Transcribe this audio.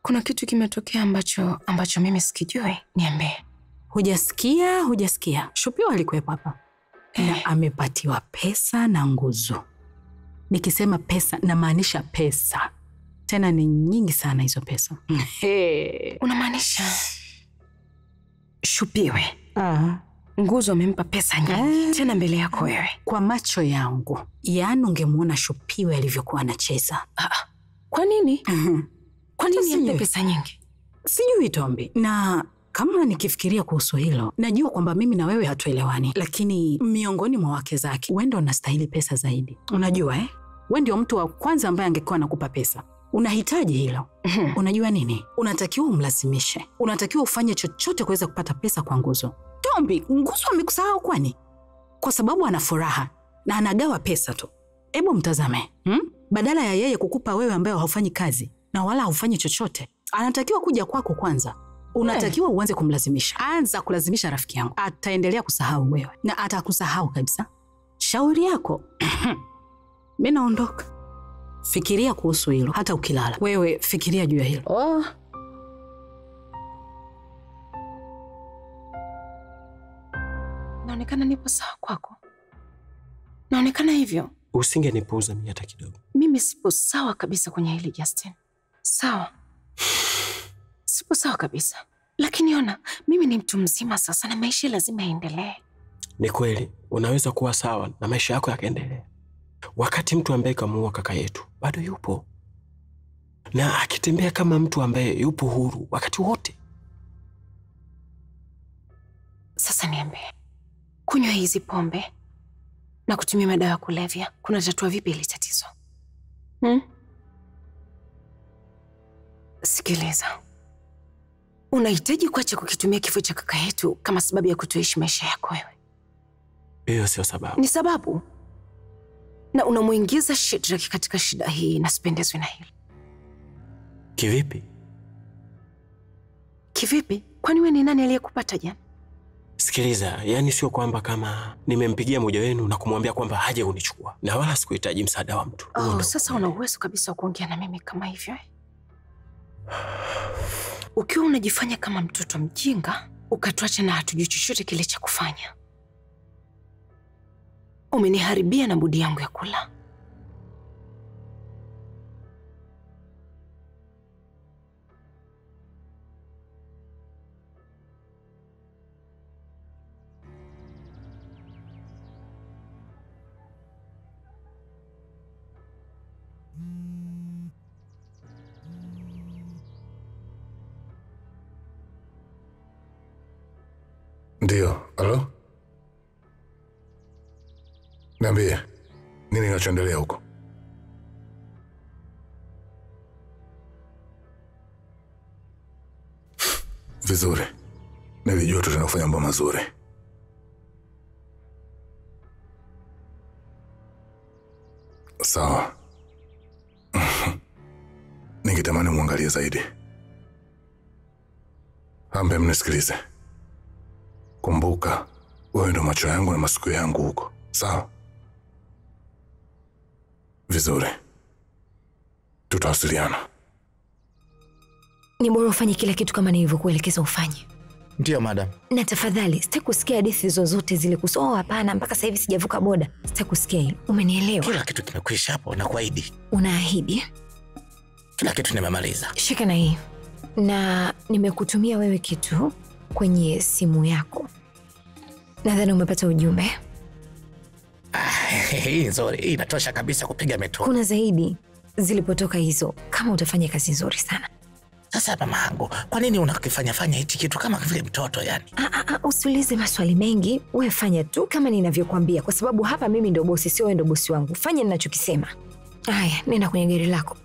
Kuna kitu kimetokea ambacho mimi sikijui. Niambie. Hujasikia. Shupiwa alikuwepo hapa. Na amepatiwa pesa na nguzo. Nikisema pesa, namaanisha pesa. Tena ni nyingi sana hizo pesa. Unamaanisha Shupiwe? Nguzo amempa pesa nyingi. Tena mbele yako wewe. Kwa macho yangu. Yaani ungemuona Shupiwe alivyokuwa anacheza. Kwa nini? Kwa nini ampe pesa nyingi? Sijui Tombi. Na kama nikifikiria kuhusu hilo, najua kwamba mimi na wewe hatuelewani, lakini miongoni mwa wake zake, wewe ndio unastahili pesa zaidi. Unajua wewe ndio mtu wa kwanza ambaye angekuwa anakupa pesa. Unahitaji hilo. Unajua nini? Unatakiwa umlazimishe. Unatakiwa ufanye chochote kuweza kupata pesa kwa Nguzo. Tombi, Nguzo amekusahau kwani? Kwa sababu ana furaha na anagawa pesa tu. Hebu mtazame. Badala ya yeye kukupa wewe ambaye haufanyi kazi na wala haufanyi chochote, anatakiwa kuja kwako kwanza. Unatakiwa uanze kumlazimisha. Anza kulazimisha rafiki yangu. Ataendelea kusahau wewe na atakusahau kabisa. Shauri yako. Mimi naondoka. Fikiria kuhusu hilo hata ukilala. Wewe fikiria juu ya hilo. Naonekana nipo sawa kwako. Naonekana hivyo. Usingenipuuza mimi hata kidogo. Mimi sipo sawa kabisa kwenye hili Justin. Sawa. Sipo sawa kabisa. Lakini ona, mimi ni mtu mzima sasa na maisha lazima yaendelee. Ni kweli, unaweza kuwa sawa na maisha yako yakaendelea. Wakati mtu ambaye kamuua kaka yetu bado yupo. Na akitembea kama mtu ambaye yupo huru wakati wote. Sasa niambie, kunywa hizi pombe na kutumia madawa ya kulevya kunatatua vipi hili tatizo? Sikiliza. Unahitaji kuacha kukitumia kifo cha kaka yetu kama sababu ya kutoishi maisha yako wewe. Hiyo sio sababu. Ni sababu. Na unamuingiza Shedrack katika shida hii na sipendezwi na hili. Kivipi? Kivipi? Kwani wewe ni nani aliyekupata jana? Sikiliza, yani sio kwamba kama nimempigia mmoja wenu na kumwambia kwamba haje unichukua. Na wala sikuhitaji msaada wa mtu. Sasa una uwezo kabisa wa kuongea na mimi kama hivyo Ukiwa unajifanya kama mtoto mjinga, ukatuacha na hatujui chochote kile cha kufanya. Umeniharibia na budi yangu ya kula. Ndio, halo? Niambie, nini kinachoendelea huko? Vizuri. Nilijua tu tunafanya mambo mazuri. Sawa. Ningetamani muangalie zaidi. Ambe mnisikilize. Kumbuka, wewe ndo macho yangu na masikio yangu huko. Sawa? Vizuri. Tutawasiliana. Ni bora ufanye kila kitu kama nilivyokuelekeza ufanye. Ndio, madam. Na tafadhali, sitaki kusikia hadithi zozote zile kusoa hapana, mpaka sasa hivi sijavuka boda. Sitaki kusikia hilo. Umenielewa? Kila kitu kimekwisha hapo na kuahidi. Unaahidi? Kila kitu nimemaliza. Shika na hii. Na nimekutumia wewe kitu kwenye simu yako. Nadhani umepata ujumbe. Hii nzuri, hii inatosha kabisa kupiga metro. Kuna zaidi zilipotoka hizo, kama utafanya kazi nzuri sana. Sasa mamangu, kwa nini unakifanya hichi kitu kama vile mtoto yani? Usiulize maswali mengi, wewe fanya tu kama ninavyokuambia, kwa sababu hapa mimi ndo bosi, sio wewe ndo bosi wangu. Fanya ninachokisema. Haya, nenda kwenye gari lako.